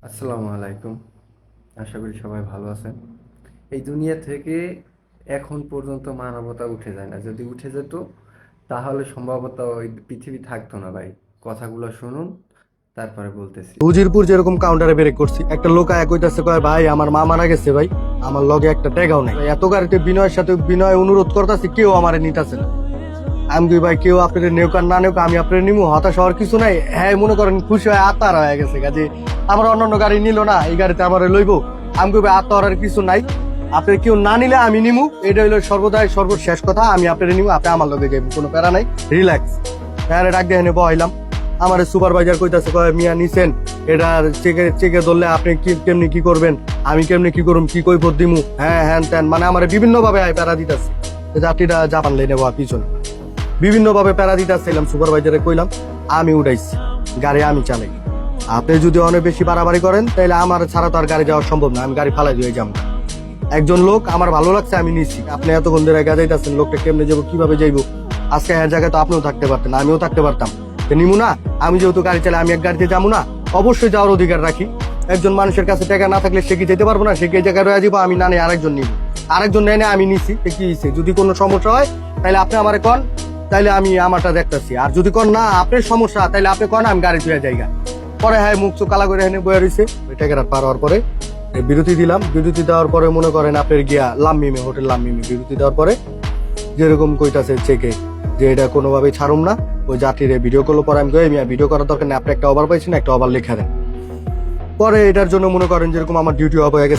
আসসালামু আলাইকুম। আশা করি সবাই ভালো আছেন। এই দুনিয়া থেকে এখন পর্যন্ত মানবতা উঠে যায় না। যদি উঠে যেত তাহলে সম্ভবত ওই পৃথিবী থাকতো না ভাই। কথাগুলো শুনুন, তারপরে বলতেছি। উজিরপুর যেরকম কাউন্টারে ব্রেক করছি, একটা লোক আয়া কইতাছে, কয় ভাই আমার মা মারা গেছে ভাই, আমার লগে একটা টেকাও নাই। এত গাড়িতে বিনয়ের সাথে বিনয় অনুরোধ করতেছি, কেউ আমারে নিতেছে না। আমি কই ভাই কেউ আপনাদের নেউক আর না নেউক আমি আপনাদের নিমু, হতাশ হওয়ার কিছু নাই। হ্যাঁ মনে করেন খুশি হয়ে আত্মার হয়ে গেছে কাজে আমার অন্যান্য গাড়ি নিল না, এই গাড়িতে আমার লইবো। আমি কই ভাই আত্মার কিছু নাই, আপনার কেউ না নিলে আমি নিমু, এটা হইলো সর্বদাই সর্বশেষ কথা। আমি আপনাদের নিমু, আপনি আমার লগে যাইব, কোনো প্যারা নাই, রিল্যাক্স। হ্যাঁ ডাক দিয়ে এনে বহাইলাম। আমার সুপারভাইজার কইতাছে, কয় মিয়া নিছেন এটা চেকে চেকে ধরলে আপনি কি কেমনি কি করবেন, আমি কেমনি কি করুম, কি কৈফত দিমু, হ্যাঁ হ্যান ত্যান, মানে আমার বিভিন্ন ভাবে প্যারা দিতেছে। যাত্রীরা জাপান লেনে বা পিছনে বিভিন্ন ভাবে প্যারা দিতেছিলাম। সুপারভাইজারে কইলাম আমি উঠাইছি, গাড়ি আমি চালাই, আপনি যদি অনেক বেশি বাড়াবাড়ি করেন তাহলে আমার ছাড়া তো আর গাড়ি যাওয়া সম্ভব না, আমি গাড়ি ফালাই দিয়ে যাবো। একজন লোক আমার ভালো লাগছে আমি নিচ্ছি, আপনি এতক্ষণ ধরে গাজাইতেছেন লোকটা কেমনে যাবো কিভাবে যাইবো। আজকে এর জায়গায় তো আপনিও থাকতে পারতেন, আমিও থাকতে পারতাম, নিমু না। আমি যেহেতু গাড়ি চালাই, আমি এক গাড়িতে যাবো না, অবশ্যই যাওয়ার অধিকার রাখি। একজন মানুষের কাছে টাকা না থাকলে সে কি যেতে পারবো না, সে কি জায়গায় রয়ে যাবো, আমি না নেই আরেকজন নিব, আরেকজন নেয় না আমি নিছি, কি হয়েছে? যদি কোনো সমস্যা হয় তাহলে আপনি আমারে কন, তাইলে আমি আমারটা দেখতেছি। আর যদি কন না আপনার সমস্যা, তাহলে আপনি কন আমি গাড়ি ধুয়ে জায়গা। পরে হ্যাঁ মুখ চোখ কালা করে এখানে বয়ে রয়েছে। ওই টাকাটা পার হওয়ার পরে বিরতি দিলাম। বিরতি দেওয়ার পরে মনে করেন আপনার গিয়া লামমিমে, হোটেল লামমিমে বিরতি দেওয়ার পরে যেরকম কইতাছে চেকে যে এটা কোনোভাবেই ছাড়ুম না, ওই যাত্রীরে ভিডিও করলো। পরে আমি কই মিয়া ভিডিও করার দরকার নেই, আপনি একটা ওভার পাইছেন, একটা ওভার লেখা দেন। পরে এটার জন্য মনে করেন যেরকম আমার ডিউটি অফ হয়ে গেছে।